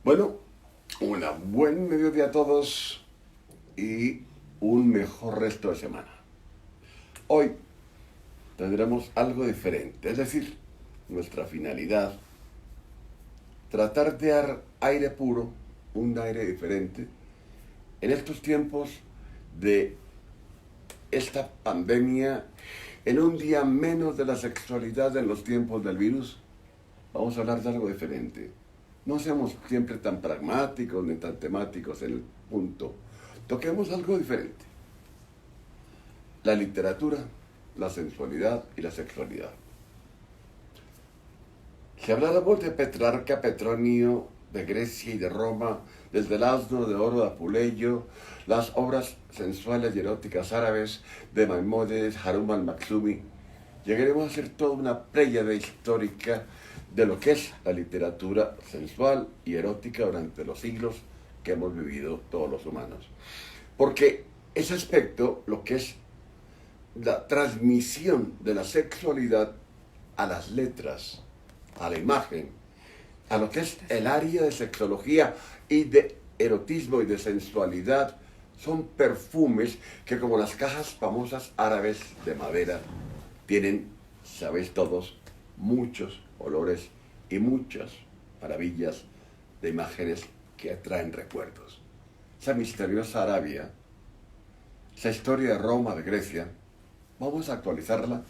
Bueno, un buen mediodía a todos y un mejor resto de semana. Hoy tendremos algo diferente, es decir, nuestra finalidad, tratar de dar aire puro, un aire diferente, en estos tiempos de esta pandemia, en un día menos de la sexualidad en los tiempos del virus, vamos a hablar de algo diferente. No seamos siempre tan pragmáticos ni tan temáticos en el punto. Toquemos algo diferente. La literatura, la sensualidad y la sexualidad. Si habláramos de Petrarca, Petronio, de Grecia y de Roma, desde el asno de oro de Apuleyo, las obras sensuales y eróticas árabes de Maimónides, Harum al-Makhzumi, llegaremos a ser toda una pléyade histórica de lo que es la literatura sensual y erótica durante los siglos que hemos vivido todos los humanos. Porque ese aspecto, lo que es la transmisión de la sexualidad a las letras, a la imagen, a lo que es el área de sexología y de erotismo y de sensualidad, son perfumes que, como las cajas famosas árabes de madera, tienen, sabéis todos, muchos olores y muchas maravillas de imágenes que atraen recuerdos. Esa misteriosa Arabia, esa historia de Roma, de Grecia, vamos a actualizarla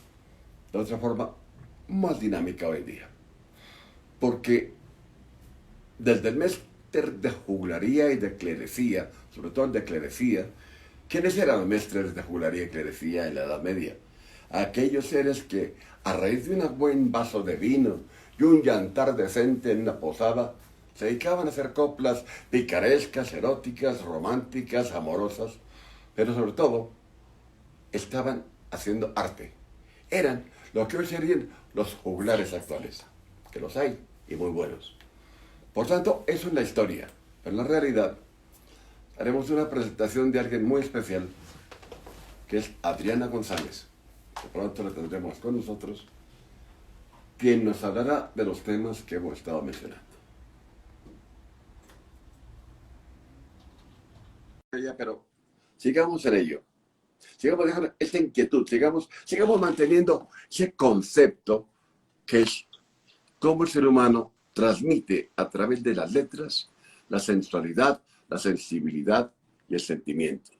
de otra forma más dinámica hoy en día. Porque desde el máster de juglaría y de clerecía, sobre todo el de clerecía, ¿quiénes eran los mestres de juglaría y clerecía en la Edad Media? Aquellos seres que, a raíz de un buen vaso de vino y un jantar decente en una posada, se dedicaban a hacer coplas picarescas, eróticas, románticas, amorosas, pero sobre todo estaban haciendo arte. Eran lo que hoy serían los juglares actuales, que los hay y muy buenos. Por tanto, eso es la historia. Pero en la realidad, haremos una presentación de alguien muy especial, que es Adriana González. De pronto la tendremos con nosotros, quien nos hablará de los temas que hemos estado mencionando. Pero sigamos en ello. Sigamos dejando esta inquietud, sigamos manteniendo ese concepto que es cómo el ser humano transmite a través de las letras la sensualidad, la sensibilidad y el sentimiento.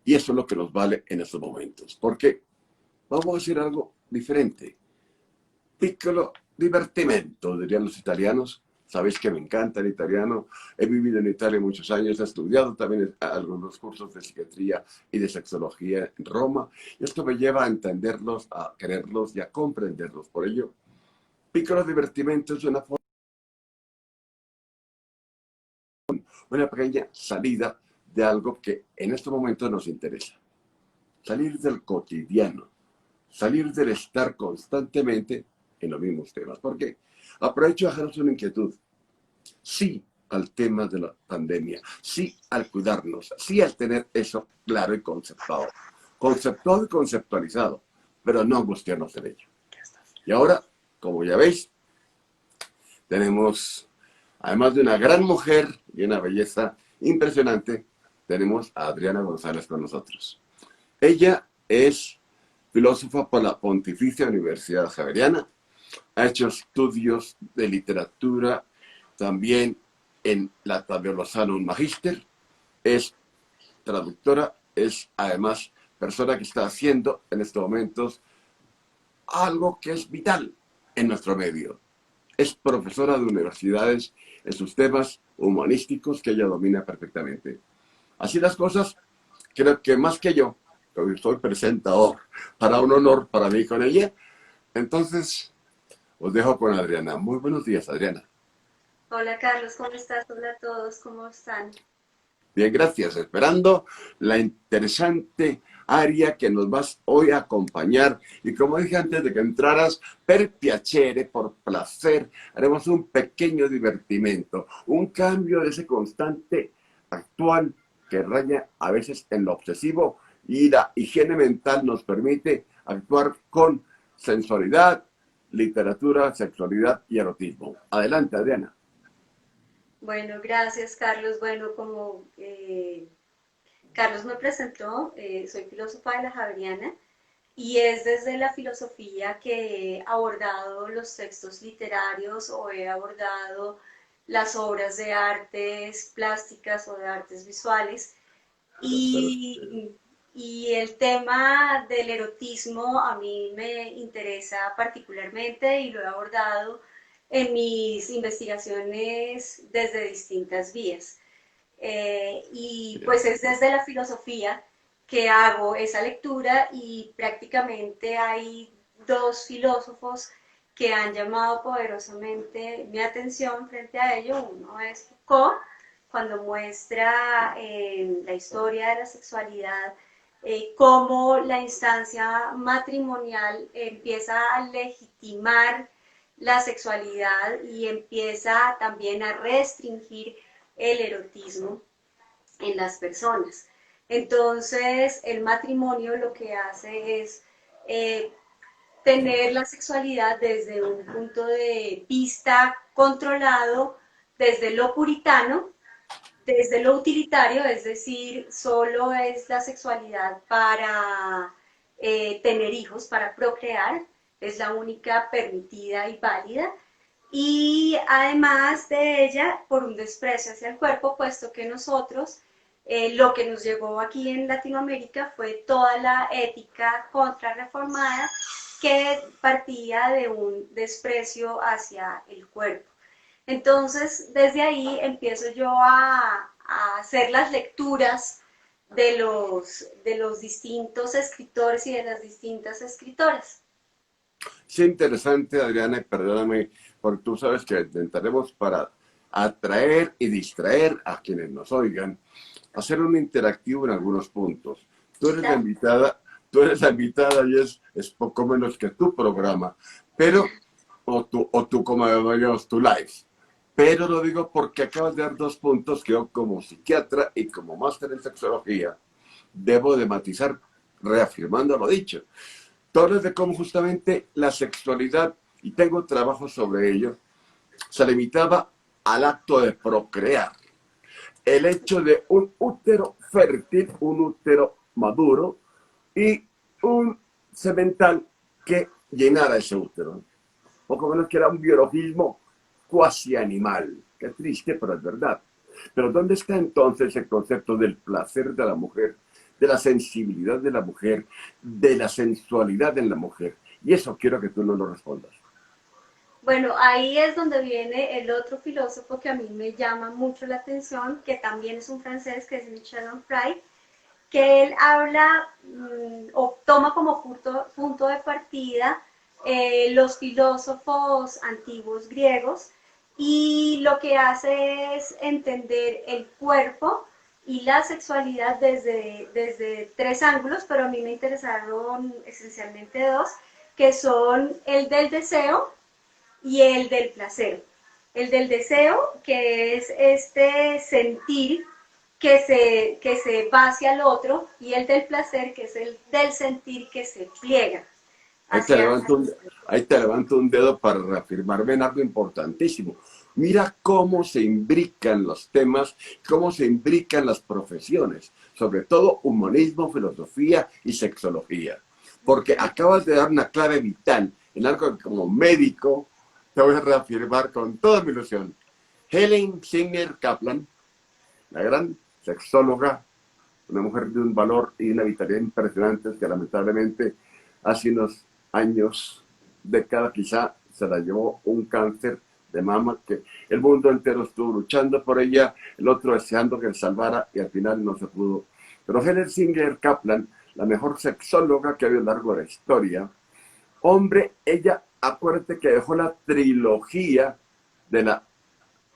Y eso es lo que nos vale en estos momentos. Porque vamos a hacer algo diferente. Piccolo divertimento, dirían los italianos. Sabéis que me encanta el italiano. He vivido en Italia muchos años, he estudiado también algunos cursos de psiquiatría y de sexología en Roma. Y esto me lleva a entenderlos, a quererlos y a comprenderlos. Por ello, piccolo divertimento es una pequeña salida de algo que en este momento nos interesa. Salir del cotidiano, salir del estar constantemente en los mismos temas. Porque aprovecho a dejaros una inquietud. Sí al tema de la pandemia, sí al cuidarnos, sí al tener eso claro y conceptuado y conceptualizado, pero no angustiarnos en ello. Y ahora, como ya veis, tenemos, además de una gran mujer y una belleza impresionante, tenemos a Adriana González con nosotros. Ella es filósofa por la Pontificia Universidad Javeriana, ha hecho estudios de literatura también en la Tabeo Lozano un magíster, es traductora, es además persona que está haciendo en estos momentos algo que es vital en nuestro medio. Es profesora de universidades en sus temas humanísticos que ella domina perfectamente. Así las cosas, creo que más que yo, hoy soy presentador, para un honor para mí con ella. Entonces, os dejo con Adriana. Muy buenos días, Adriana. Hola Carlos, ¿cómo estás? Hola a todos, ¿cómo están? Bien, gracias. Esperando la interesante área que nos vas hoy a acompañar. Y como dije antes de que entraras, per piacere, por placer, haremos un pequeño divertimento, un cambio de ese constante actual que raya a veces en lo obsesivo y la higiene mental nos permite actuar con sensualidad, literatura, sexualidad y erotismo. Adelante, Adriana. Bueno, gracias, Carlos. Bueno, como Carlos me presentó, soy filósofa de la Javeriana y es desde la filosofía que he abordado los textos literarios o he abordado las obras de artes plásticas o de artes visuales. Y, y el tema del erotismo a mí me interesa particularmente y lo he abordado en mis investigaciones desde distintas vías. Y Bien. pues es desde la filosofía que hago esa lectura y prácticamente hay dos filósofos que han llamado poderosamente mi atención frente a ello. Uno es Foucault, cuando muestra la historia de la sexualidad, cómo la instancia matrimonial empieza a legitimar la sexualidad y empieza también a restringir el erotismo en las personas. Entonces, el matrimonio lo que hace es eh, tener la sexualidad desde un punto de vista controlado, desde lo puritano, desde lo utilitario, es decir, solo es la sexualidad para tener hijos, para procrear, es la única permitida y válida, y además de ella, por un desprecio hacia el cuerpo, puesto que nosotros, lo que nos llegó aquí en Latinoamérica fue toda la ética contrarreformada que partía de un desprecio hacia el cuerpo. Entonces, desde ahí empiezo yo a hacer las lecturas de los distintos escritores y de las distintas escritoras. Es interesante, Adriana, y perdóname, porque tú sabes que intentaremos para atraer y distraer a quienes nos oigan, hacer un interactivo en algunos puntos. Tú eres la Claro. invitada, tú eres la invitada y es poco menos que tu programa, pero, o tu como llamamos, tu live. Pero lo digo porque acabas de dar dos puntos que yo como psiquiatra y como máster en sexología debo de matizar reafirmando lo dicho. Tú hablas de cómo justamente la sexualidad, y tengo trabajo sobre ello, se limitaba al acto de procrear. El hecho de un útero fértil, un útero maduro y un semental que llenara ese útero. Poco menos que era un biologismo cuasi animal. Qué triste, pero es verdad. Pero ¿dónde está entonces el concepto del placer de la mujer, de la sensibilidad de la mujer, de la sensualidad en la mujer? Y eso quiero que tú no lo respondas. Bueno, ahí es donde viene el otro filósofo que a mí me llama mucho la atención, que también es un francés, que es Michel Onfray, que él habla o toma como punto de partida los filósofos antiguos griegos y lo que hace es entender el cuerpo y la sexualidad desde tres ángulos, pero a mí me interesaron esencialmente dos, que son el del deseo y el del placer. El del deseo, que es este sentir que se va hacia el otro, y el del placer, que es el del sentir que se pliega Ahí te hacia... levanto un, ahí te levanto un dedo para reafirmarme en algo importantísimo. Mira cómo se imbrican los temas, cómo se imbrican las profesiones, sobre todo humanismo, filosofía y sexología. Porque acabas de dar una clave vital en algo que como médico te voy a reafirmar con toda mi ilusión. Helen Singer Kaplan, la gran sexóloga, una mujer de un valor y una vitalidad impresionantes que lamentablemente hace unos años, década quizá, se la llevó un cáncer de mama que el mundo entero estuvo luchando por ella, el otro deseando que se salvara y al final no se pudo. Pero Helen Singer Kaplan, la mejor sexóloga que ha habido a lo largo de la historia, hombre, ella, acuérdate que dejó la trilogía de la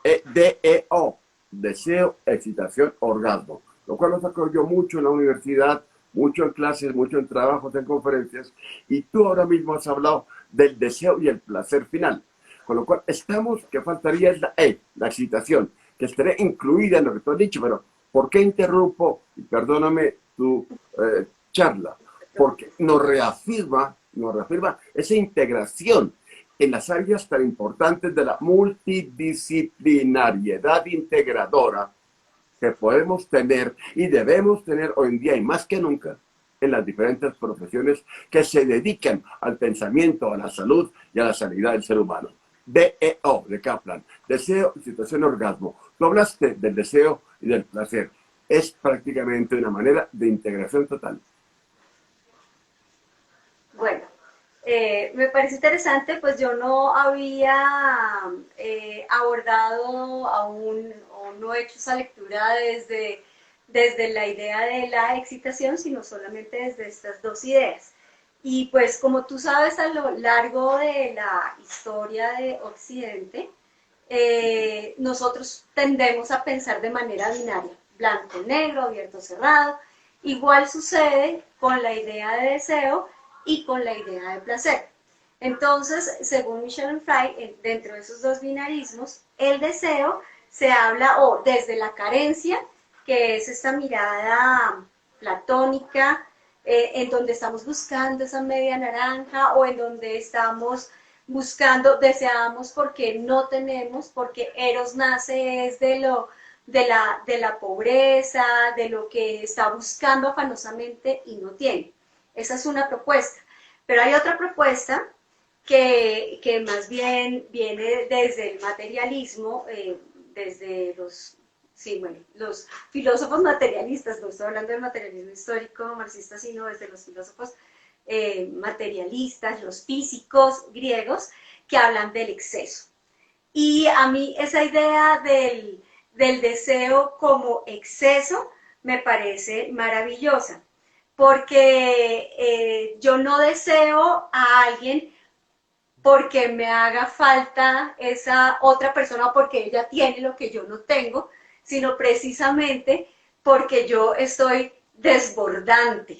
DEO, deseo, excitación, orgasmo, lo cual lo saco yo mucho en la universidad, mucho en clases, mucho en trabajos, en conferencias, y tú ahora mismo has hablado del deseo y el placer final, con lo cual estamos, que faltaría es la E, la excitación, que estaré incluida en lo que tú has dicho, pero ¿por qué interrumpo? Y perdóname tu charla, porque nos reafirma esa integración en las áreas tan importantes de la multidisciplinariedad integradora que podemos tener y debemos tener hoy en día y más que nunca en las diferentes profesiones que se dedican al pensamiento, a la salud y a la sanidad del ser humano. DEO de Kaplan, deseo, situación, orgasmo. Tú hablaste del deseo y del placer. Es prácticamente una manera de integración total. Bueno, me parece interesante, pues yo no había abordado aún o no he hecho esa lectura desde la idea de la excitación, sino solamente desde estas dos ideas. Y pues como tú sabes, a lo largo de la historia de Occidente, nosotros tendemos a pensar de manera binaria, blanco, negro, abierto, cerrado. Igual sucede con la idea de deseo y con la idea de placer. Entonces, según Michel Onfray, dentro de esos dos binarismos, el deseo se habla o desde la carencia, que es esta mirada platónica, en donde estamos buscando esa media naranja o en donde estamos buscando, deseamos porque no tenemos, porque Eros nace es de la pobreza, de lo que está buscando afanosamente y no tiene. Esa es una propuesta. Pero hay otra propuesta que más bien viene desde el materialismo, desde los, sí, bueno, los filósofos materialistas, no estoy hablando del materialismo histórico marxista, sino desde los filósofos materialistas, los físicos griegos, que hablan del exceso. Y a mí esa idea del deseo como exceso me parece maravillosa, porque yo no deseo a alguien porque me haga falta esa otra persona, porque ella tiene lo que yo no tengo, sino precisamente porque yo estoy desbordante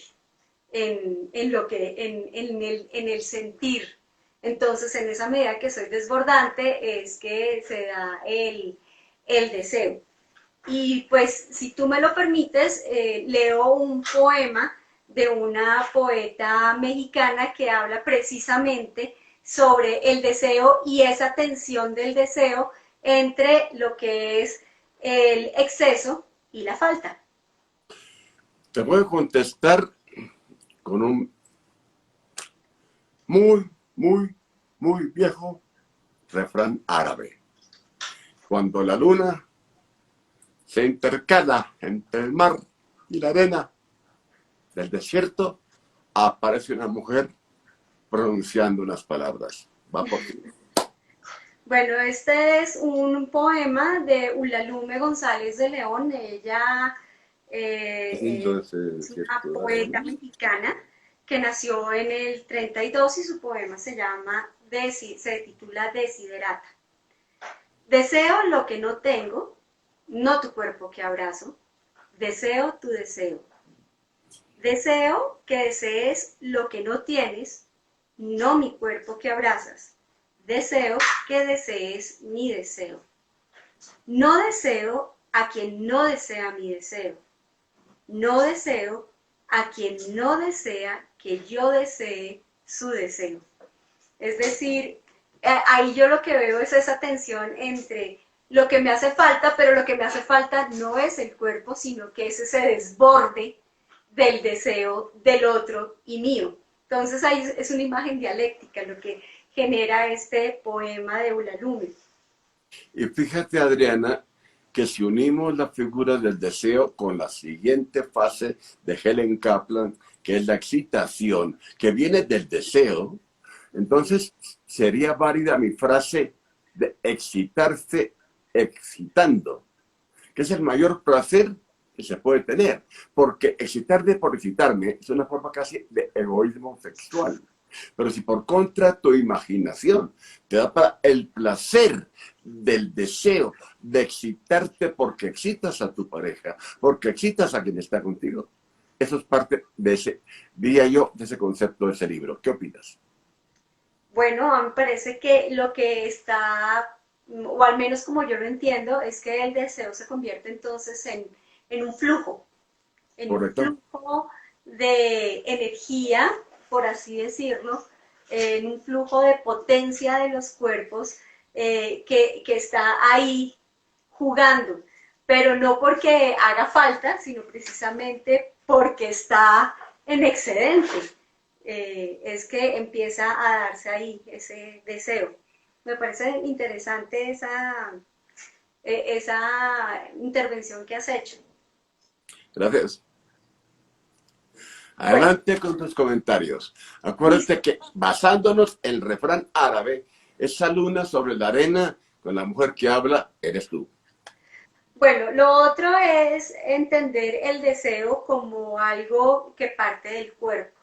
en el sentir. Entonces, en esa medida que soy desbordante es que se da el deseo. Y pues, si tú me lo permites, leo un poema de una poeta mexicana que habla precisamente sobre el deseo y esa tensión del deseo entre lo que es el exceso y la falta. Te voy a contestar con un muy, muy, muy viejo refrán árabe. Cuando la luna se intercala entre el mar y la arena del desierto, aparece una mujer pronunciando unas palabras. Va por ti. Bueno, este es un poema de Ulalume González de León. Ella es una poeta mexicana que nació en el 32 y su poema se llama, se titula Desiderata. Deseo lo que no tengo, no tu cuerpo que abrazo, deseo tu deseo. Deseo que desees lo que no tienes, no mi cuerpo que abrazas. Deseo que desees mi deseo. No deseo a quien no desea mi deseo. No deseo a quien no desea que yo desee su deseo. Es decir, ahí yo lo que veo es esa tensión entre lo que me hace falta, pero lo que me hace falta no es el cuerpo, sino que es ese desborde del deseo del otro y mío. Entonces ahí es una imagen dialéctica lo que genera este poema de Ulalume. Y fíjate, Adriana, que si unimos la figura del deseo con la siguiente fase de Helen Kaplan, que es la excitación, que viene del deseo, entonces sería válida mi frase de excitarse excitando, que es el mayor placer que se puede tener, porque excitarme por excitarme es una forma casi de egoísmo sexual. Pero si por contra tu imaginación te da para el placer del deseo de excitarte porque excitas a tu pareja, porque excitas a quien está contigo, eso es parte de ese, diría yo, de ese concepto de ese libro. ¿Qué opinas? Bueno, a mí me parece que lo que está, o al menos como yo lo entiendo, es que el deseo se convierte entonces en un ¿Correcto? flujo de energía, por así decirlo, en un flujo de potencia de los cuerpos que está ahí jugando, pero no porque haga falta, sino precisamente porque está en excedente. Es que empieza a darse ahí ese deseo. Me parece interesante esa intervención que has hecho. Gracias. Bueno, Adelante con tus comentarios. Acuérdate listo. que basándonos en el refrán árabe, esa luna sobre la arena con la mujer que habla eres tú. Bueno, lo otro es entender el deseo como algo que parte del cuerpo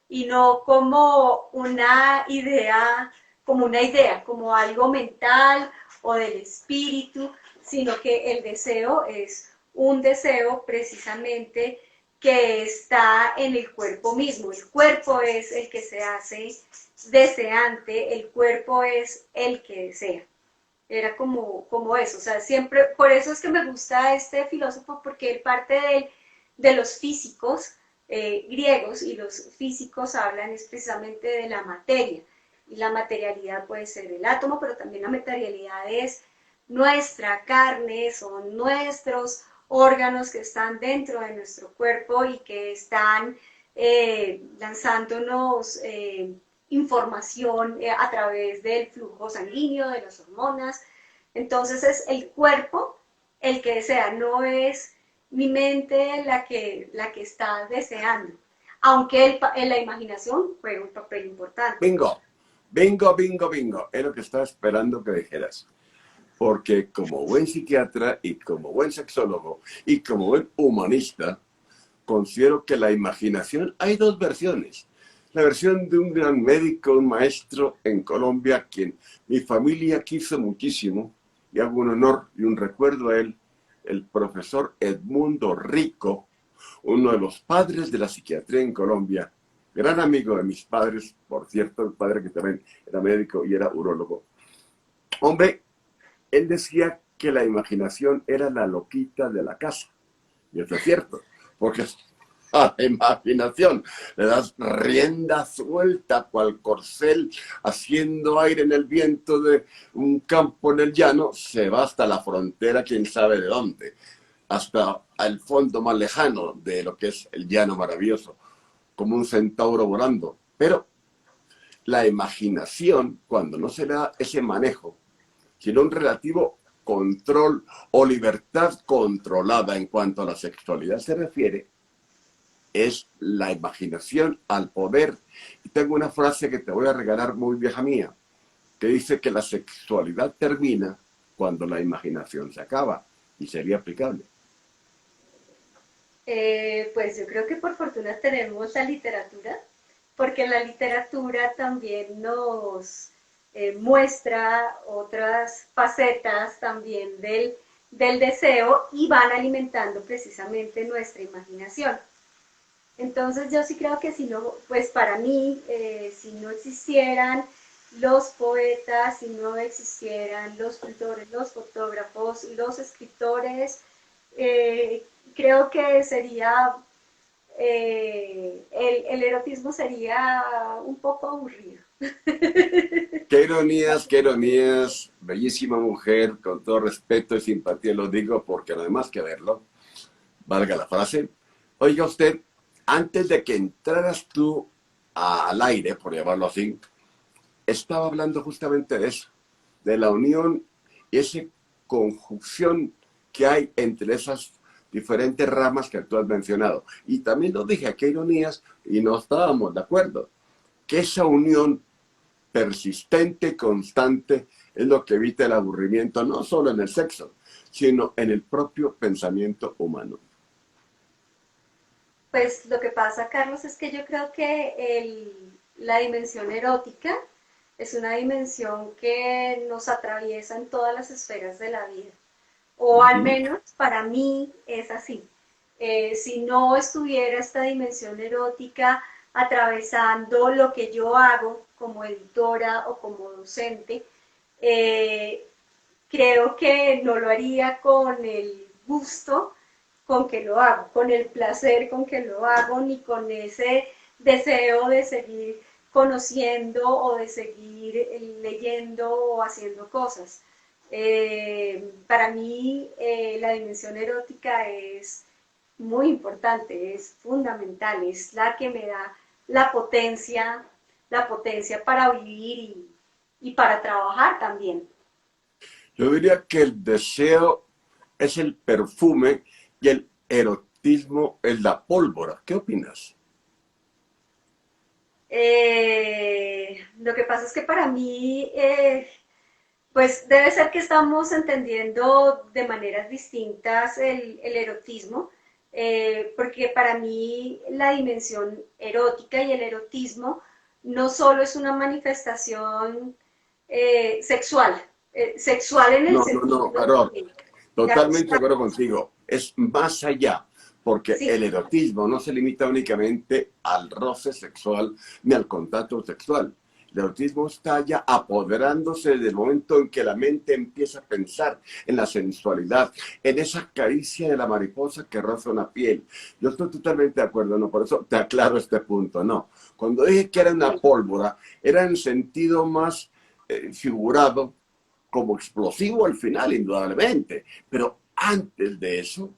y no como una idea, como algo mental o del espíritu, sino que el deseo es un deseo precisamente que está en el cuerpo mismo. El cuerpo es el que se hace deseante, el cuerpo es el que desea. Era como eso, o sea, siempre, por eso es que me gusta este filósofo, porque él parte de los físicos griegos, y los físicos hablan es precisamente de la materia, y la materialidad puede ser el átomo, pero también la materialidad es nuestra carne, son nuestros órganos que están dentro de nuestro cuerpo y que están lanzándonos información a través del flujo sanguíneo, de las hormonas. Entonces es el cuerpo el que desea, no es mi mente la que está deseando, aunque en la imaginación juega un papel importante. Bingo, bingo, bingo, bingo. Es lo que estaba esperando que dijeras. Porque como buen psiquiatra y como buen sexólogo y como buen humanista, considero que la imaginación hay dos versiones. La versión de un gran médico, un maestro en Colombia, quien mi familia quiso muchísimo, y hago un honor y un recuerdo a él, el profesor Edmundo Rico, uno de los padres de la psiquiatría en Colombia, gran amigo de mis padres, por cierto, el padre que también era médico y era urólogo. Hombre, él decía que la imaginación era la loquita de la casa. Y eso es cierto, porque a la imaginación le das rienda suelta cual corcel haciendo aire en el viento de un campo en el llano, se va hasta la frontera, quién sabe de dónde, hasta el fondo más lejano de lo que es el llano maravilloso, como un centauro volando. Pero la imaginación, cuando no se le da ese manejo, sino un relativo control o libertad controlada en cuanto a la sexualidad se refiere, es la imaginación al poder. Y tengo una frase que te voy a regalar muy vieja mía, que dice que la sexualidad termina cuando la imaginación se acaba, y sería aplicable. Pues yo creo que por fortuna tenemos la literatura, porque la literatura también nos muestra otras facetas también del deseo y van alimentando precisamente nuestra imaginación. Entonces yo sí creo que si no, pues para mí, si no existieran los poetas, si no existieran los pintores, los fotógrafos, los escritores, eh, creo que sería, el erotismo sería un poco aburrido. Qué ironías, bellísima mujer, con todo respeto y simpatía lo digo, porque además que verlo, valga la frase. Oiga usted, antes de que entraras tú al aire, por llamarlo así, estaba hablando justamente de eso, de la unión y esa conjunción que hay entre esas diferentes ramas que tú has mencionado. Y también lo dije, qué ironías, y no estábamos de acuerdo, que esa unión persistente, constante, es lo que evita el aburrimiento, no solo en el sexo, sino en el propio pensamiento humano. Pues lo que pasa, Carlos, es que yo creo que la dimensión erótica es una dimensión que nos atraviesa en todas las esferas de la vida, o al Ujú. menos para mí es así. Si no estuviera esta dimensión erótica atravesando lo que yo hago como editora o como docente, eh, creo que no lo haría con el gusto con que lo hago, con el placer con que lo hago, ni con ese deseo de seguir conociendo o de seguir leyendo o haciendo cosas. Para mí la dimensión erótica es muy importante, es fundamental, es la que me da la potencia para vivir y para trabajar también. Yo diría que el deseo es el perfume y el erotismo es la pólvora. ¿Qué opinas? Lo que pasa es que para mí, pues debe ser que estamos entendiendo de maneras distintas el erotismo, porque para mí la dimensión erótica y el erotismo no solo es una manifestación sexual, sexual en el No, no, no, sentido error. de Totalmente de acostar. acuerdo contigo. Es más allá, porque Sí, el erotismo no se limita únicamente al roce sexual ni al contacto sexual. El erotismo está ya apoderándose del momento en que la mente empieza a pensar en la sensualidad, en esa caricia de la mariposa que roza una piel. Yo estoy totalmente de acuerdo, no, por eso te aclaro este punto, no. Cuando dije que era una pólvora, era en sentido más figurado como explosivo al final, indudablemente. Pero antes de eso,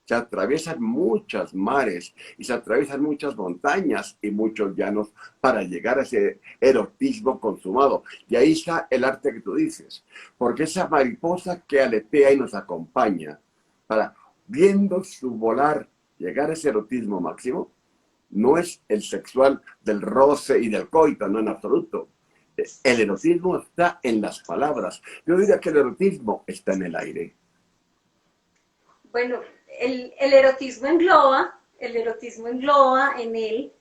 se atraviesan muchas mares y se atraviesan muchas montañas y muchos llanos para llegar a ese erotismo consumado. Y ahí está el arte que tú dices. Porque esa mariposa que aletea y nos acompaña para, viendo su volar, llegar a ese erotismo máximo, no es el sexual del roce y del coito, no en absoluto. El erotismo está en las palabras. Yo diría que el erotismo está en el aire. bueno, el erotismo engloba en él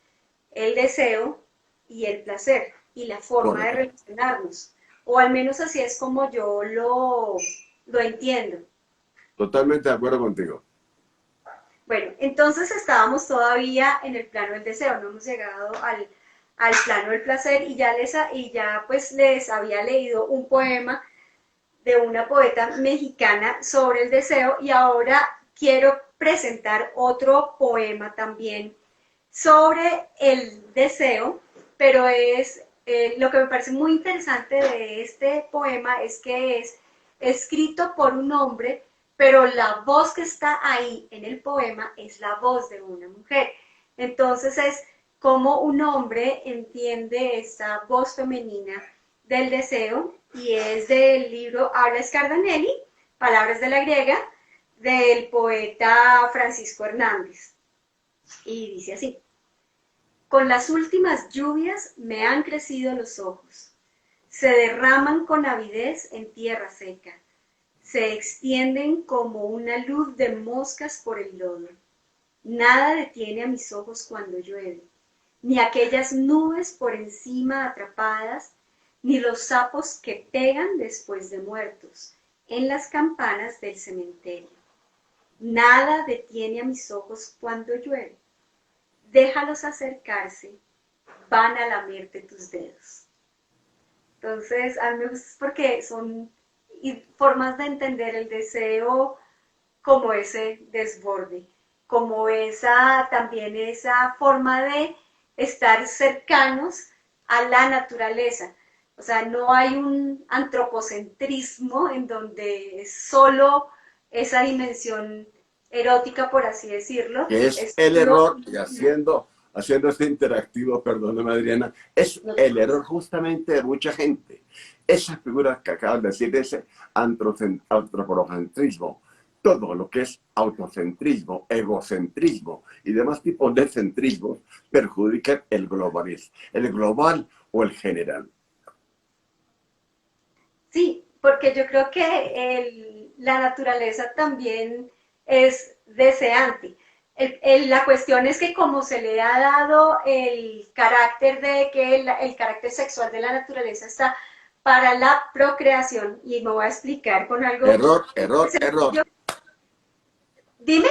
el deseo y el placer y la forma de Correcto. relacionarnos. O al menos así es como yo lo entiendo. Totalmente de acuerdo contigo. Bueno, entonces estábamos todavía en el plano del deseo, no hemos llegado al plano del placer y ya pues les había leído un poema de una poeta mexicana sobre el deseo y ahora quiero presentar otro poema también sobre el deseo, pero es lo que me parece muy interesante de este poema es que es escrito por un hombre, pero la voz que está ahí en el poema es la voz de una mujer. Entonces es como un hombre entiende esta voz femenina del deseo y es del libro Habla Scardanelli, Palabras de la Griega, del poeta Francisco Hernández. Y dice así: con las últimas lluvias me han crecido los ojos, se derraman con avidez en tierra seca, se extienden como una luz de moscas por el lodo. Nada detiene a mis ojos cuando llueve, ni aquellas nubes por encima atrapadas, ni los sapos que pegan después de muertos en las campanas del cementerio. Nada detiene a mis ojos cuando llueve. Déjalos acercarse, van a lamerte tus dedos. Entonces, a mí me gusta porque son formas de entender el deseo como ese desborde, como también esa forma de estar cercanos a la naturaleza. O sea, no hay un antropocentrismo en donde es solo esa dimensión erótica, por así decirlo, Que es es el solo... error, y haciendo este interactivo, perdóname Adriana, es el error justamente de mucha gente. Esa figura que acabas de decir, ese antropocentrismo, todo lo que es autocentrismo, egocentrismo y demás tipos de centrismos perjudican el globalismo, el global o el general. Sí, porque yo creo que la naturaleza también es deseante. La cuestión es que como se le ha dado el carácter de que el carácter sexual de la naturaleza está para la procreación, y me voy a explicar con algo Error, muy error, error, sencillo. Dime.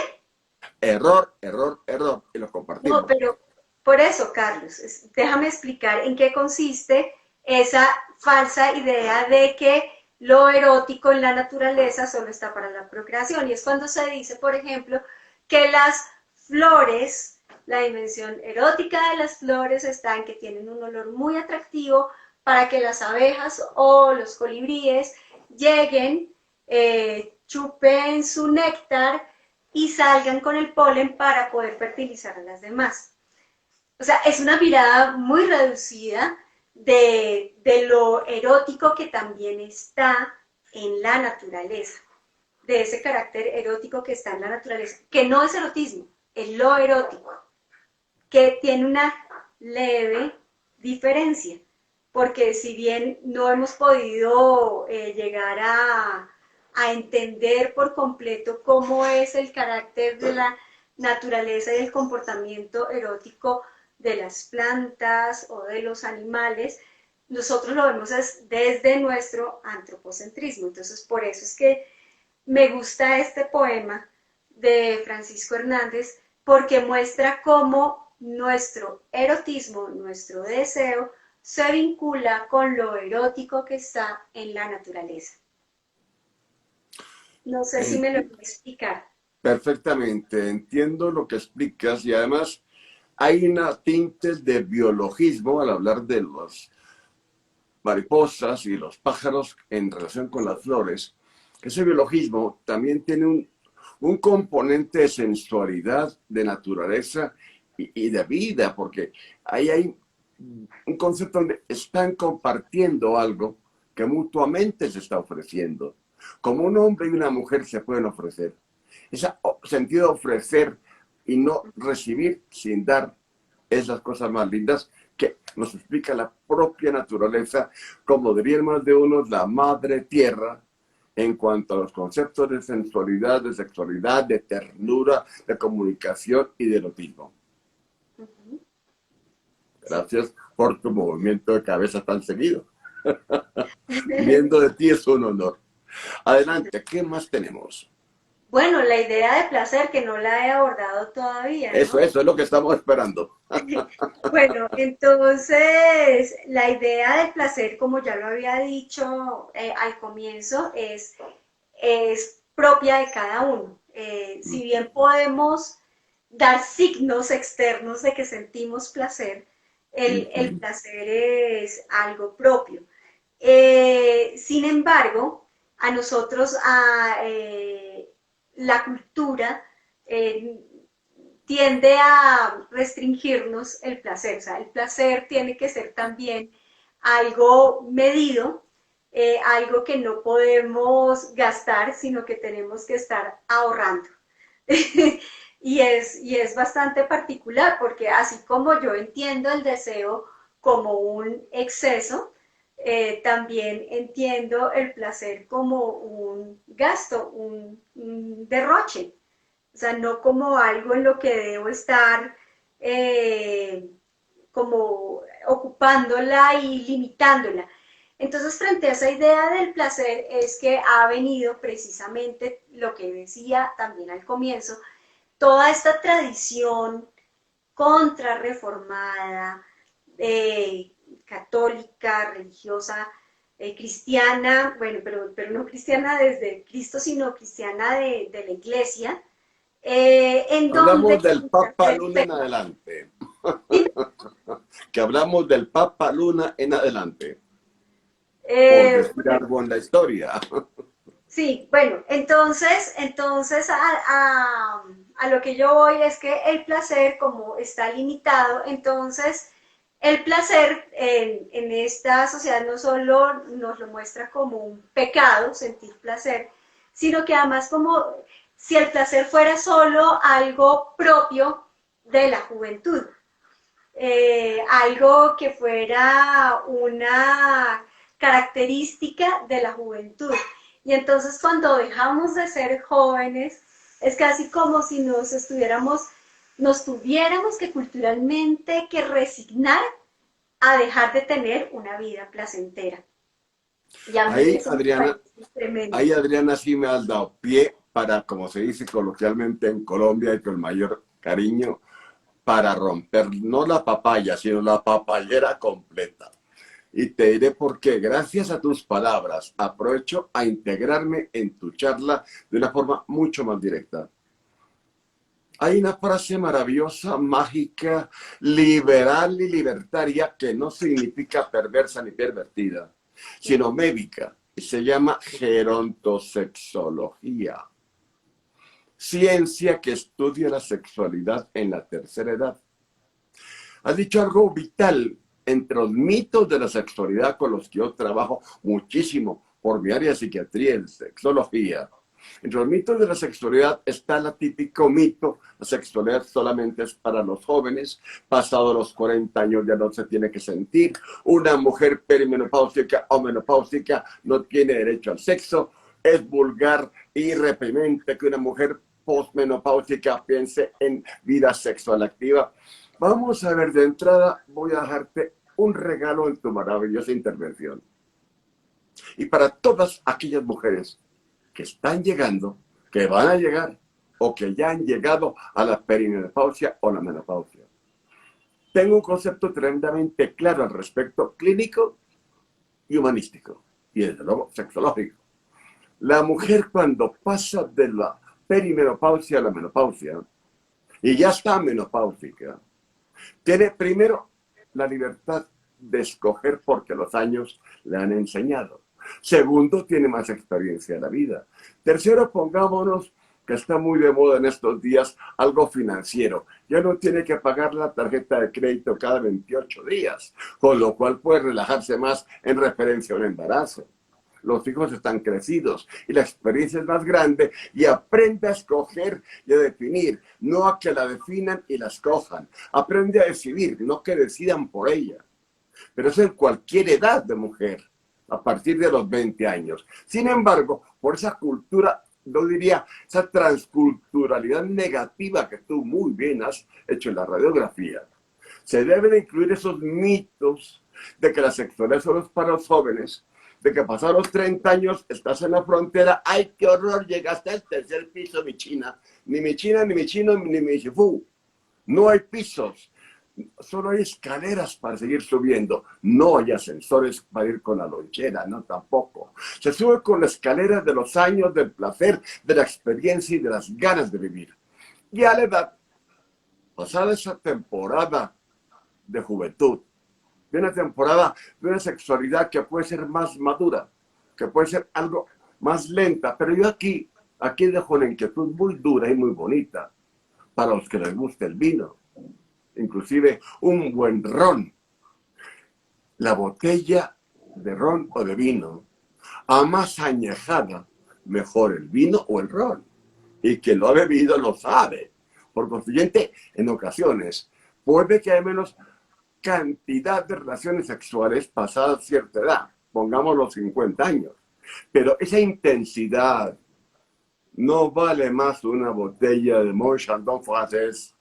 error, error, error, y lo No, compartimos. pero por eso, Carlos, déjame explicar en qué consiste esa falsa idea de que lo erótico en la naturaleza solo está para la procreación. Y es cuando se dice, por ejemplo, que las flores La dimensión erótica de las flores está en que tienen un olor muy atractivo para que las abejas o los colibríes lleguen, chupen su néctar y salgan con el polen para poder fertilizar a las demás. O sea, es una mirada muy reducida de lo erótico que también está en la naturaleza, de ese carácter erótico que está en la naturaleza, que no es erotismo, es lo erótico, que tiene una leve diferencia, porque si bien no hemos podido llegar a entender por completo cómo es el carácter de la naturaleza y el comportamiento erótico de las plantas o de los animales, nosotros lo vemos desde nuestro antropocentrismo. Entonces, por eso es que me gusta este poema de Francisco Hernández, porque muestra cómo nuestro erotismo, nuestro deseo, se vincula con lo erótico que está en la naturaleza. No sé si me lo voy a explicar. Perfectamente, entiendo lo que explicas y además hay una tintes de biologismo al hablar de las mariposas y los pájaros en relación con las flores. Ese biologismo también tiene un componente de sensualidad, de naturaleza y de vida, porque ahí hay un concepto donde están compartiendo algo que mutuamente se está ofreciendo. Como un hombre y una mujer se pueden ofrecer. Ese sentido de ofrecer y no recibir sin dar esas cosas más lindas que nos explica la propia naturaleza, como dirían más de unos, la madre tierra, en cuanto a los conceptos de sensualidad, de sexualidad, de ternura, de comunicación y de erotismo. Gracias por tu movimiento de cabeza tan seguido. Viendo de ti es un honor. Adelante, ¿qué más tenemos? Bueno, la idea de placer, que no la he abordado todavía, Eso ¿no? es lo que estamos esperando. Bueno, entonces la idea del placer, como ya lo había dicho al comienzo, es propia de cada uno. Si bien podemos dar signos externos de que sentimos placer, el placer es algo propio. Sin embargo, a nosotros, la cultura tiende a restringirnos el placer. O sea, el placer tiene que ser también algo medido, algo que no podemos gastar, sino que tenemos que estar ahorrando. Y es bastante particular, porque así como yo entiendo el deseo como un exceso, también entiendo el placer como un gasto, un derroche. O sea, no como algo en lo que debo estar como ocupándola y limitándola. Entonces, frente a esa idea del placer es que ha venido precisamente lo que decía también al comienzo, toda esta tradición contrarreformada, católica, religiosa, cristiana, bueno, pero no cristiana desde Cristo, sino cristiana de la iglesia, en donde... Hablamos del Papa Luna en adelante. Que hablamos del Papa Luna en adelante. Por decir algo en la historia. Sí, bueno, entonces a lo que yo voy es que el placer, como está limitado, entonces el placer en esta sociedad no solo nos lo muestra como un pecado, sentir placer, sino que además como si el placer fuera solo algo propio de la juventud, algo que fuera una característica de la juventud. Y entonces cuando dejamos de ser jóvenes, es casi como si nos tuviéramos que culturalmente que resignar a dejar de tener una vida placentera. Y a mí eso me parece tremendo. Ahí Adriana sí me has dado pie para, como se dice coloquialmente en Colombia y con mayor cariño, para romper no la papaya, sino la papayera completa. Y te diré por qué. Gracias a tus palabras, aprovecho a integrarme en tu charla de una forma mucho más directa. Hay una frase maravillosa, mágica, liberal y libertaria que no significa perversa ni pervertida, sino médica. Y se llama gerontosexología. Ciencia que estudia la sexualidad en la tercera edad. Ha dicho algo vital entre los mitos de la sexualidad con los que yo trabajo muchísimo por mi área de psiquiatría y sexología. Entre los mitos de la sexualidad está el típico mito: la sexualidad solamente es para los jóvenes, pasado los 40 años ya no se tiene que sentir, una mujer perimenopáusica o menopáusica no tiene derecho al sexo, es vulgar y reprimente que una mujer postmenopáusica piense en vida sexual activa. Vamos a ver, de entrada voy a dejarte un regalo en tu maravillosa intervención. Y para todas aquellas mujeres que están llegando, que van a llegar o que ya han llegado a la perimenopausia o la menopausia. Tengo un concepto tremendamente claro al respecto, clínico y humanístico, y desde luego sexológico. La mujer, cuando pasa de la perimenopausia a la menopausia y ya está menopáusica, tiene primero la libertad de escoger porque los años le han enseñado. Segundo, tiene más experiencia en la vida. Tercero, pongámonos que está muy de moda en estos días algo financiero. Ya no tiene que pagar la tarjeta de crédito cada 28 días, con lo cual puede relajarse más en referencia a un embarazo. Los hijos están crecidos y la experiencia es más grande y aprende a escoger y a definir, no a que la definan y la escojan. Aprende a decidir, no que decidan por ella. Pero eso en cualquier edad de mujer, a partir de los 20 años. Sin embargo, por esa cultura, yo diría, esa transculturalidad negativa que tú muy bien has hecho en la radiografía, se deben incluir esos mitos de que la sexualidad solo es para los jóvenes, de que pasados los 30 años estás en la frontera. ¡Ay, qué horror! Llegaste al tercer piso, mi china. Ni mi china, ni mi chino, ni mi chifú. No hay pisos. Solo hay escaleras para seguir subiendo. No hay ascensores para ir con la lonchera, no, tampoco. Se sube con la escalera de los años, del placer, de la experiencia y de las ganas de vivir. Y a la edad, pasada esa temporada de juventud, de una temporada de una sexualidad que puede ser más madura, que puede ser algo más lenta, pero yo aquí dejo una inquietud muy dura y muy bonita para los que les gusta el vino, inclusive un buen ron. La botella de ron o de vino, a más añejada, mejor el vino o el ron. Y quien lo ha bebido lo sabe. Por consiguiente, en ocasiones puede que haya menos cantidad de relaciones sexuales pasadas cierta edad, pongamos los 50 años. Pero esa intensidad no vale más una botella de Mont Chandon francés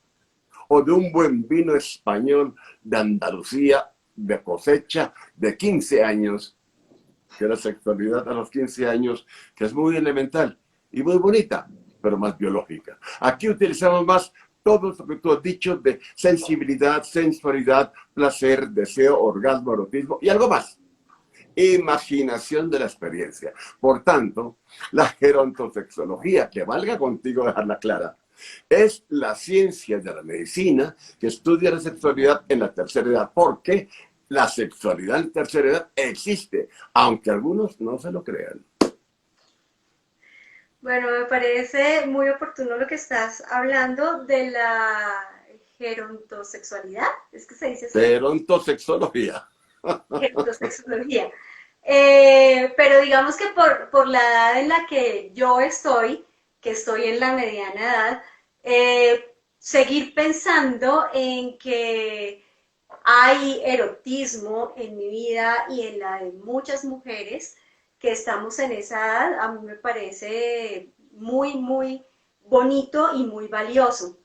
o de un buen vino español de Andalucía, de cosecha de 15 años, que la sexualidad a los 15 años, que es muy elemental y muy bonita, pero más biológica. Aquí utilizamos más todo lo que tú has dicho de sensibilidad, sensualidad, placer, deseo, orgasmo, erotismo y algo más. Imaginación de la experiencia. Por tanto, la gerontosexología, que valga contigo dejarla clara, es la ciencia de la medicina que estudia la sexualidad en la tercera edad, porque la sexualidad en tercera edad existe, aunque algunos no se lo crean. Bueno, me parece muy oportuno lo que estás hablando de la gerontosexualidad, ¿es que se dice así? Gerontosexología. Gerontosexología. Pero digamos que por la edad en la que yo estoy, que estoy en la mediana edad, seguir pensando en que hay erotismo en mi vida y en la de muchas mujeres que estamos en esa edad, a mí me parece muy, muy bonito y muy valioso.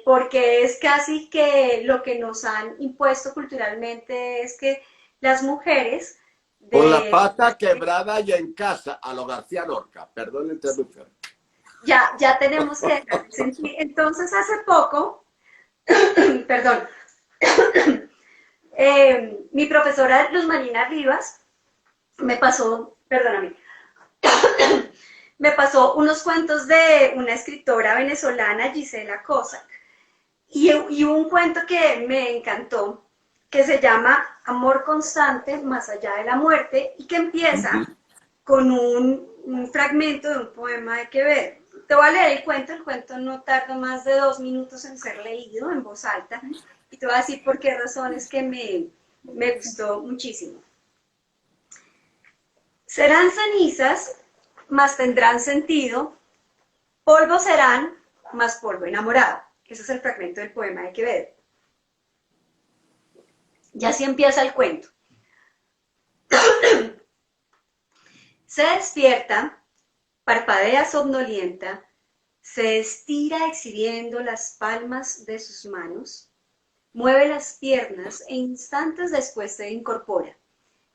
Porque es casi que lo que nos han impuesto culturalmente es que las mujeres Con la de... pata quebrada y en casa, a lo García Lorca. Perdón la interrupción. Ya tenemos que dejar de sentir. Entonces, hace poco, perdón, mi profesora Luz Marina Rivas me pasó, perdóname, me pasó unos cuentos de una escritora venezolana, Gisela Cossack, y un cuento que me encantó, que se llama Amor constante más allá de la muerte, y que empieza con un fragmento de un poema de Quevedo. Te voy a leer el cuento no tarda más de 2 minutos en ser leído en voz alta, y te voy a decir por qué razones que me gustó muchísimo. Serán cenizas, mas tendrán sentido, polvo serán, mas polvo enamorado. Ese es el fragmento del poema de Quevedo. Y así empieza el cuento. Se despierta, parpadea somnolienta, se estira exhibiendo las palmas de sus manos, mueve las piernas e instantes después se incorpora.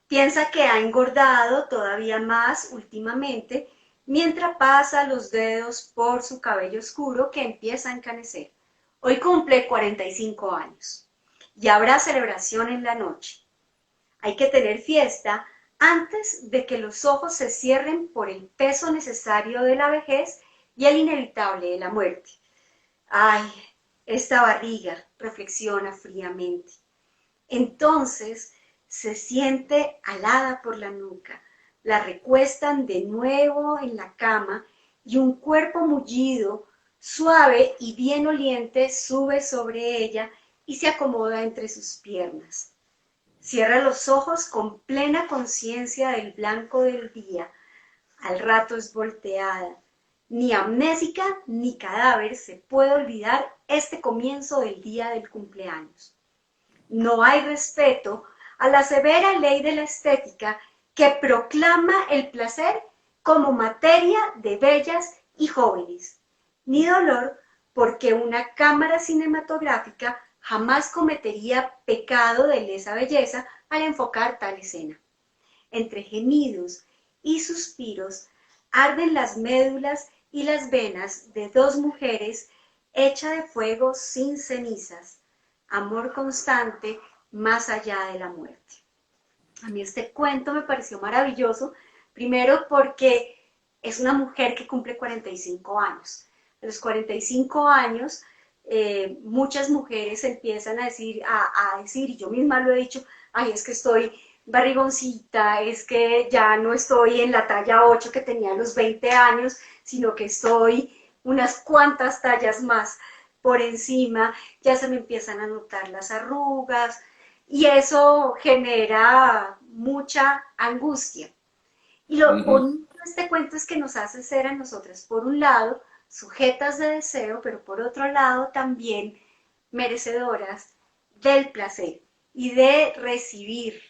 Piensa que ha engordado todavía más últimamente mientras pasa los dedos por su cabello oscuro que empieza a encanecer. Hoy cumple 45 años y habrá celebración en la noche. Hay que tener fiesta antes de que los ojos se cierren por el peso necesario de la vejez y el inevitable de la muerte. Ay, esta barriga, reflexiona fríamente. Entonces se siente alada por la nuca, la recuestan de nuevo en la cama y un cuerpo mullido, suave y bien oliente sube sobre ella y se acomoda entre sus piernas. Cierra los ojos con plena conciencia del blanco del día. Al rato es volteada. Ni amnésica ni cadáver se puede olvidar este comienzo del día del cumpleaños. No hay respeto a la severa ley de la estética que proclama el placer como materia de bellas y jóvenes, ni dolor porque una cámara cinematográfica jamás cometería pecado de lesa belleza al enfocar tal escena. Entre gemidos y suspiros arden las médulas y las venas de dos mujeres hecha de fuego sin cenizas, amor constante más allá de la muerte. A mí este cuento me pareció maravilloso, primero porque es una mujer que cumple 45 años. A los 45 años, muchas mujeres empiezan a decir, y yo misma lo he dicho, ay, es que estoy barrigoncita, es que ya no estoy en la talla 8 que tenía a los 20 años, sino que estoy unas cuantas tallas más por encima, ya se me empiezan a notar las arrugas, y eso genera mucha angustia. Y lo bonito de este cuento es que nos hace ser a nosotras, por un lado, sujetas de deseo, pero por otro lado también merecedoras del placer y de recibir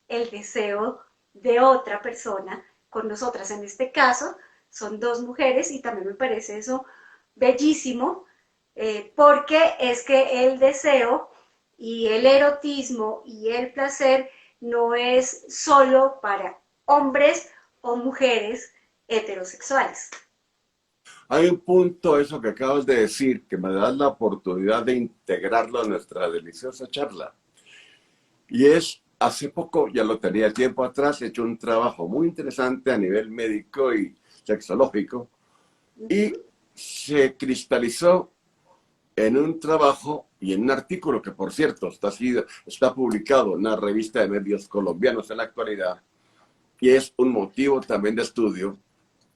el deseo de otra persona con nosotras. En este caso, son dos mujeres y también me parece eso bellísimo, porque es que el deseo y el erotismo y el placer no es solo para hombres o mujeres heterosexuales. Hay un punto, eso que acabas de decir, que me da la oportunidad de integrarlo a nuestra deliciosa charla. Y es, hace poco, ya lo tenía tiempo atrás, he hecho un trabajo muy interesante a nivel médico y sexológico, y se cristalizó en un trabajo y en un artículo que, por cierto, está publicado en una revista de medios colombianos en la actualidad, y es un motivo también de estudio,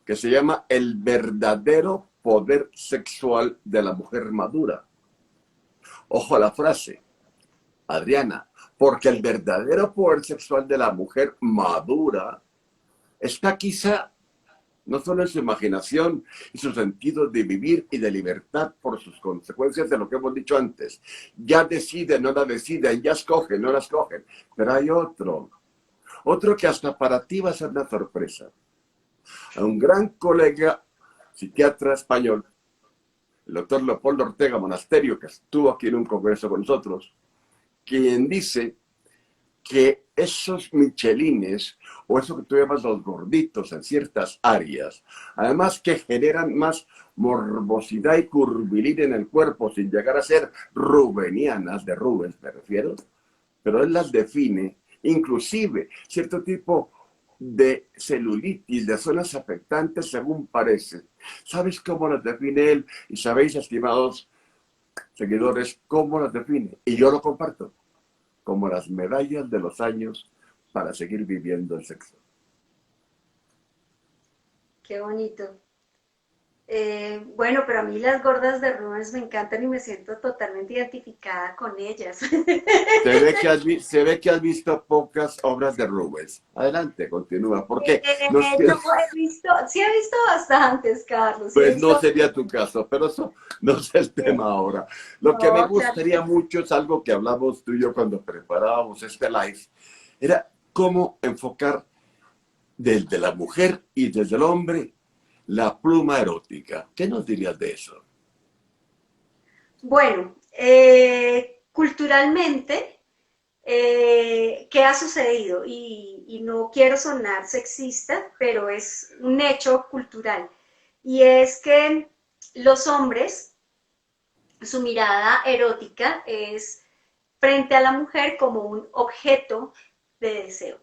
que se llama El verdadero poder sexual de la mujer madura. Ojo a la frase, Adriana, porque el verdadero poder sexual de la mujer madura está quizá no solo en su imaginación y su sentido de vivir y de libertad por sus consecuencias de lo que hemos dicho antes. Ya deciden, no la deciden, ya escogen, no la escogen. Pero hay otro que hasta para ti va a ser una sorpresa. A un gran colega psiquiatra español, el doctor Leopoldo Ortega Monasterio, que estuvo aquí en un congreso con nosotros, quien dice que esos michelines, o eso que tú llamas los gorditos en ciertas áreas, además que generan más morbosidad y curvilínea en el cuerpo, sin llegar a ser rubenianas, de Rubens me refiero, pero él las define, inclusive cierto tipo de celulitis, de zonas afectantes, según parece. ¿Sabes cómo las define él? Y sabéis, estimados seguidores, cómo las define. Y yo lo comparto, como las medallas de los años para seguir viviendo el sexo. Qué bonito. Bueno, pero a mí las gordas de Rubens me encantan y me siento totalmente identificada con ellas. Se ve que has visto pocas obras de Rubens. Adelante, continúa. ¿Por qué? Nos No, tienes... sí he visto bastantes, Carlos, sí he Pues no visto. sería tu caso, pero eso no es el tema ahora. Lo que me No, claro gustaría que sí. mucho es algo que hablamos tú y yo cuando preparábamos este live, era cómo enfocar desde la mujer y desde el hombre la pluma erótica. ¿Qué nos dirías de eso? Bueno, culturalmente, ¿qué ha sucedido? Y no quiero sonar sexista, pero es un hecho cultural. Y es que los hombres, su mirada erótica es frente a la mujer como un objeto de deseo.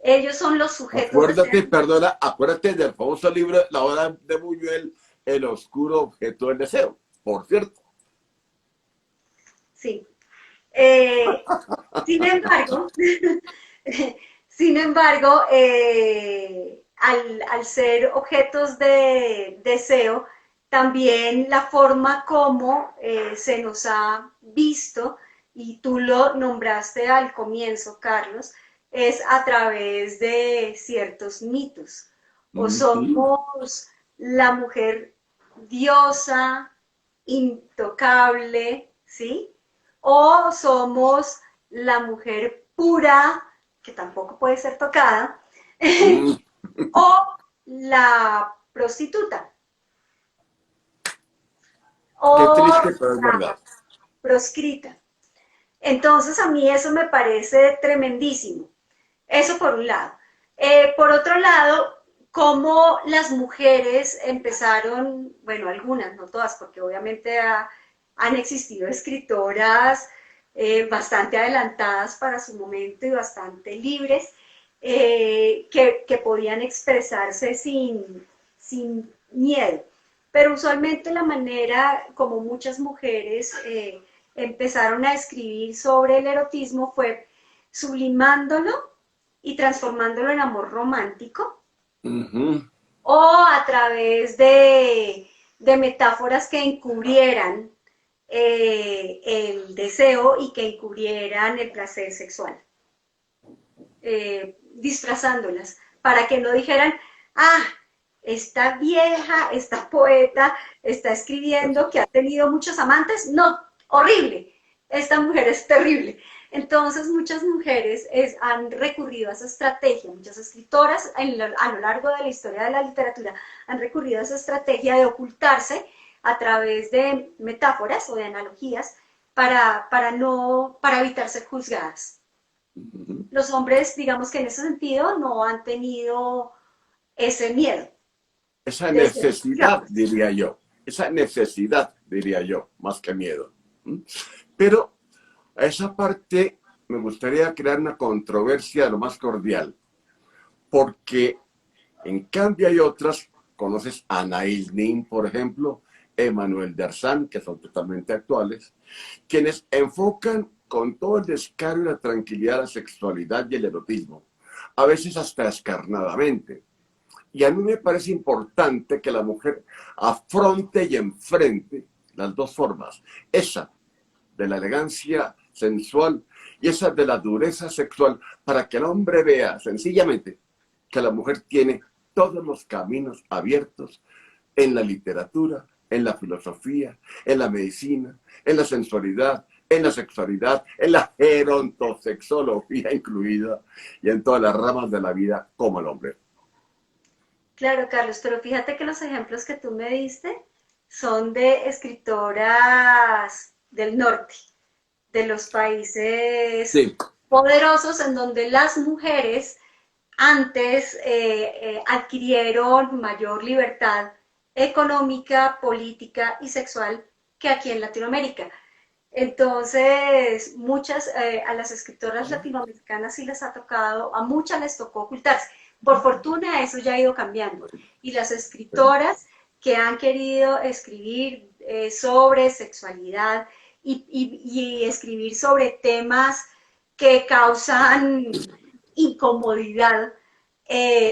Ellos son los sujetos Acuérdate, deseantes. perdona, acuérdate del famoso libro La hora de Buñuel, El oscuro objeto del deseo. Por cierto. Sí. Sin embargo, sin embargo, al ser objetos de deseo, también la forma como se nos ha visto, y tú lo nombraste al comienzo, Carlos, es a través de ciertos mitos. O Ujú. somos la mujer diosa, intocable, ¿sí? O somos la mujer pura, que tampoco puede ser tocada, Mm, o la prostituta, qué o triste, pero es verdad. proscrita. Entonces a mí eso me parece tremendísimo. Eso por un lado. Por otro lado, cómo las mujeres empezaron, bueno, algunas, no todas, porque obviamente han existido escritoras bastante adelantadas para su momento y bastante libres, que podían expresarse sin miedo. Pero usualmente la manera como muchas mujeres empezaron a escribir sobre el erotismo fue sublimándolo y transformándolo en amor romántico, Ujú. o a través de metáforas que encubrieran el deseo y que encubrieran el placer sexual, disfrazándolas, para que no dijeran, ah, esta vieja, esta poeta, está escribiendo que ha tenido muchos amantes. No, horrible, esta mujer es terrible. Entonces muchas mujeres han recurrido a esa estrategia, muchas escritoras a lo largo de la historia de la literatura han recurrido a esa estrategia de ocultarse a través de metáforas o de analogías para evitar ser juzgadas. Ujú. Los hombres, digamos que en ese sentido, no han tenido ese miedo de ser juzgados. Esa necesidad, diría yo, más que miedo. ¿Mm? Pero a esa parte me gustaría crear una controversia de lo más cordial, porque en cambio hay otras, conoces a Anaïs Nin, por ejemplo, Emmanuel Derzán, que son totalmente actuales, quienes enfocan con todo el descaro y la tranquilidad la sexualidad y el erotismo, a veces hasta descarnadamente. Y a mí me parece importante que la mujer afronte y enfrente las dos formas, esa de la elegancia sensual y esa de la dureza sexual, para que el hombre vea sencillamente que la mujer tiene todos los caminos abiertos en la literatura, en la filosofía, en la medicina, en la sensualidad, en la sexualidad, en la gerontosexología incluida y en todas las ramas de la vida como el hombre. Claro, Carlos, pero fíjate que los ejemplos que tú me diste son de escritoras del norte, de los países Sí. poderosos en donde las mujeres antes adquirieron mayor libertad económica, política y sexual que aquí en Latinoamérica. Entonces, a las escritoras latinoamericanas sí les ha tocado, a muchas les tocó ocultarse. Por fortuna eso ya ha ido cambiando. Y las escritoras que han querido escribir sobre sexualidad y escribir sobre temas que causan incomodidad,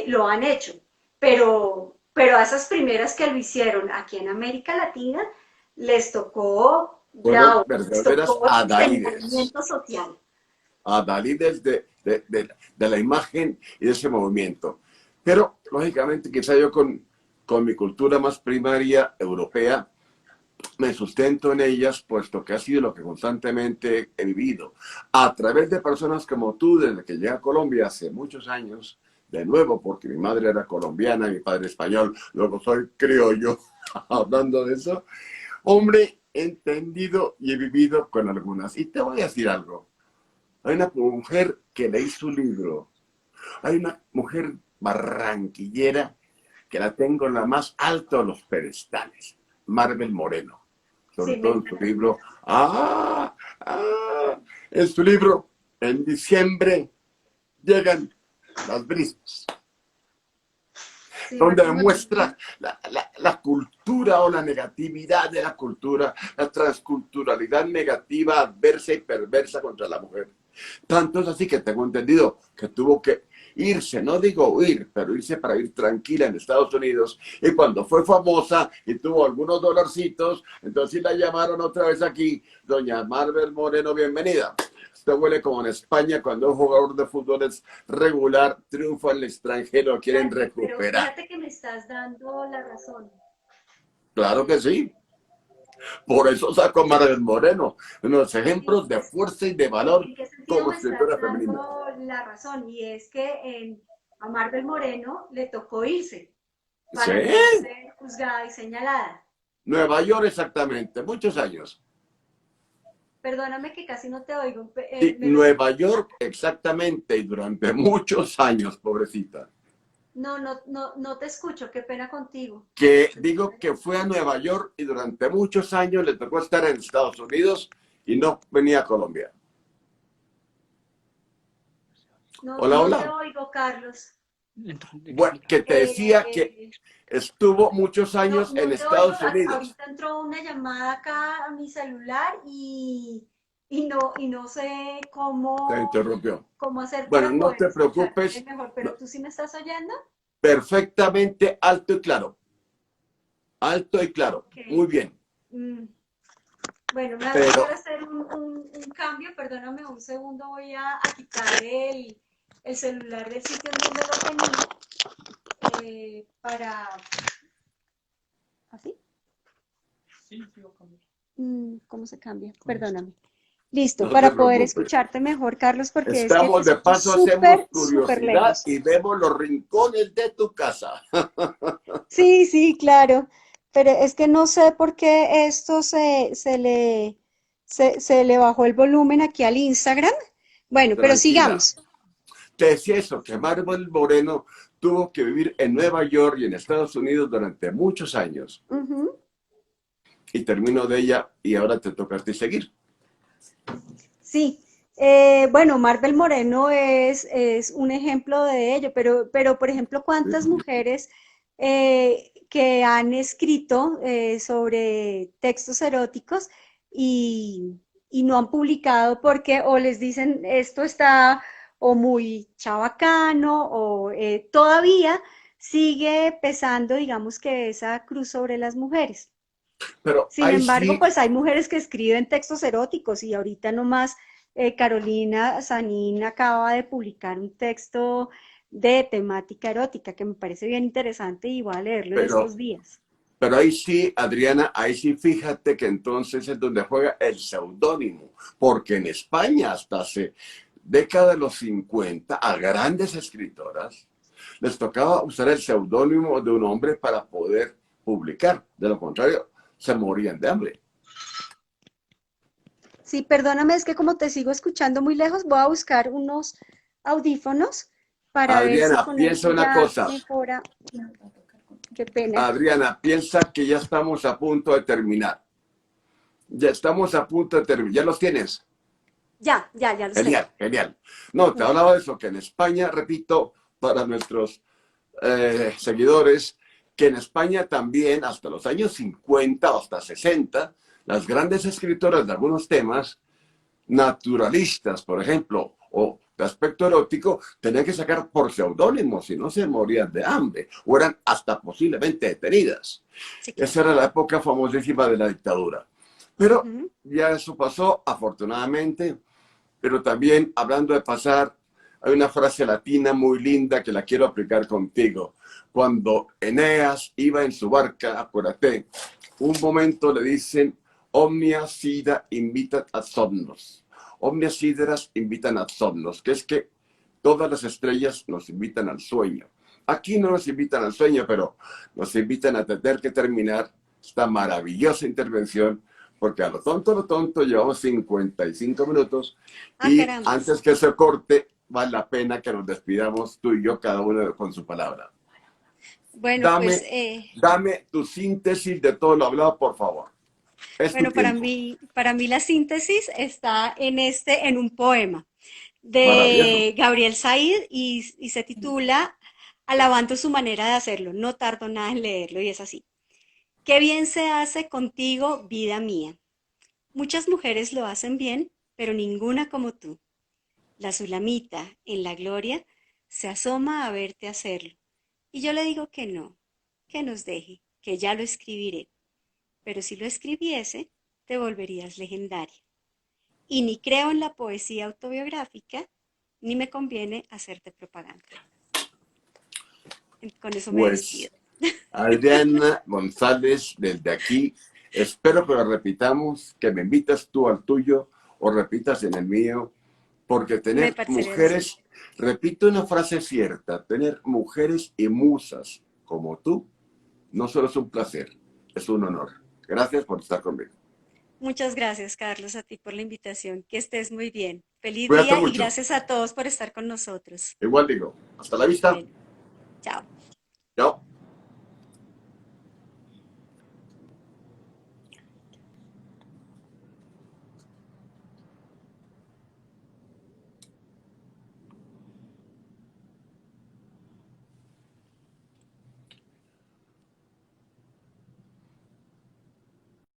lo han hecho. Pero a esas primeras que lo hicieron aquí en América Latina, les tocó Fueron bravo, les verdaderas tocó adalides. sostenimiento social. Adalides de la imagen y de ese movimiento. Pero, lógicamente, quizá yo con mi cultura más primaria europea, me sustento en ellas, puesto que ha sido lo que constantemente he vivido. A través de personas como tú, desde que llegué a Colombia hace muchos años, de nuevo, porque mi madre era colombiana y mi padre español, luego soy criollo, hablando de eso, hombre, he entendido y he vivido con algunas. Y te voy a decir algo. Hay una mujer que leí su libro. Hay una mujer barranquillera que la tengo en la más alta de los pedestales. Marvel Moreno. Sobre Sí, todo en su libro. En su libro, en diciembre, llegan las brisas, sí, donde Martín demuestra la cultura o la negatividad de la cultura, la transculturalidad negativa, adversa y perversa contra la mujer. Tanto es así que tengo entendido que tuvo que irse, no digo huir, pero irse para ir tranquila en Estados Unidos. Y cuando fue famosa y tuvo algunos dolarcitos, entonces la llamaron otra vez aquí, doña Marvel Moreno, bienvenida. Esto huele como en España cuando un jugador de fútbol es regular, triunfa en el extranjero, lo quieren pero recuperar. fíjate que me estás dando la razón. Claro que sí. Por eso saco a Marvel Moreno, unos ¿En, ejemplos de fuerza y de valor en qué sentido como me estás escritora femenina. dando la razón? Y es que a Marvel Moreno le tocó irse Sí, para no ser juzgada y señalada. Nueva York exactamente, muchos años. Perdóname que casi no te oigo. Sí, Nueva York exactamente, y durante muchos años, pobrecita. No te escucho, qué pena contigo. Que digo que fue a Nueva York y durante muchos años le tocó estar en Estados Unidos y no venía a Colombia. Hola, No te hola. oigo, Carlos. Bueno, que te decía que Eh, estuvo muchos años en no te oigo. Estados Unidos. Ahorita entró una llamada acá a mi celular y no sé Te interrumpió. cómo hacer Bueno, para no poder te escucharte preocupes, mejor. Pero no, tú sí me estás oyendo. perfectamente alto y claro. Alto y claro. Ok. Muy bien. Mm, Bueno, me vas a Pero, hacer un cambio. Perdóname un segundo. Voy a quitar el celular del sitio en donde lo tenía para... ¿Así? ¿Cómo se cambia? Perdóname. Listo, no te para poder preocupes. escucharte mejor, Carlos, porque es que te Estamos de escucho paso, hacemos súper curiosidad lejos. y vemos los rincones de tu casa. Sí, sí, claro, pero es que no sé por qué se le bajó el volumen aquí al Instagram. Bueno, pero Tranquila. sigamos. Te decía eso, que Marvel Moreno tuvo que vivir en Nueva York y en Estados Unidos durante muchos años. Ujú. Y termino de ella y ahora te toca a ti seguir. Sí, bueno, Marvel Moreno es un ejemplo de ello, pero por ejemplo, ¿cuántas mujeres que han escrito sobre textos eróticos y no han publicado porque o les dicen esto está o muy chabacano o todavía sigue pesando, digamos que esa cruz sobre las mujeres? Pero Sin ahí embargo, sí, pues hay mujeres que escriben textos eróticos y ahorita nomás Carolina Sanín acaba de publicar un texto de temática erótica que me parece bien interesante y voy a leerlo en estos pero, días. pero ahí sí, Adriana, ahí sí fíjate que entonces es donde juega el seudónimo. Porque en España hasta hace década de los 50 a grandes escritoras les tocaba usar el seudónimo de un hombre para poder publicar. De lo contrario, se morían de hambre. Sí, perdóname, es que como te sigo escuchando muy lejos, voy a buscar unos audífonos para ver si Adriana, con piensa esto una ya cosa. mejora. Qué pena. Adriana, piensa que ya estamos a punto de terminar. Ya estamos a punto de terminar. ¿Ya los tienes? Ya los tengo. Genial, genial. No, te hablaba de eso, que en España, repito, para nuestros seguidores, que en España también, hasta los años 50 o hasta 60, las grandes escritoras de algunos temas, naturalistas, por ejemplo, o de aspecto erótico, tenían que sacar por seudónimo, si no se morían de hambre, o eran hasta posiblemente detenidas. Sí, claro. Esa era la época famosísima de la dictadura. Pero Ujú. ya eso pasó, afortunadamente, pero también hablando de pasar, hay una frase latina muy linda que la quiero aplicar contigo. Cuando Eneas iba en su barca, acuérdate, un momento le dicen, omnia sida invitat ad somnos. Omnia sideras invitan ad somnos, que es que todas las estrellas nos invitan al sueño. Aquí no nos invitan al sueño, pero nos invitan a tener que terminar esta maravillosa intervención, porque a lo tonto, llevamos 55 minutos Ah, y carambas. antes que se corte, vale la pena que nos despidamos tú y yo, cada uno con su palabra. Bueno, pues, Dame, dame tu síntesis de todo lo hablado, por favor. Es tu bueno, tiempo. para mí la síntesis está en un poema Maravilloso. de Gabriel Said y se titula Alabando su manera de hacerlo. No tardo nada en leerlo y es así. Qué bien se hace contigo, vida mía. Muchas mujeres lo hacen bien, pero ninguna como tú. La Sulamita, en la gloria, se asoma a verte hacerlo. Y yo le digo que no, que nos deje, que ya lo escribiré. Pero si lo escribiese, te volverías legendaria. Y ni creo en la poesía autobiográfica, ni me conviene hacerte propaganda. Con eso me despido. Pues Adriana González, desde aquí, espero que lo repitamos, que me invitas tú al tuyo o repitas en el mío, porque Me tener parecería decente. mujeres, repito una frase cierta, tener mujeres y musas como tú, no solo es un placer, es un honor. Gracias por estar conmigo. Muchas gracias, Carlos, a ti por la invitación. Que estés muy bien. Feliz Cuídate día y mucho. gracias a todos por estar con nosotros. Igual digo, hasta la vista. Bueno.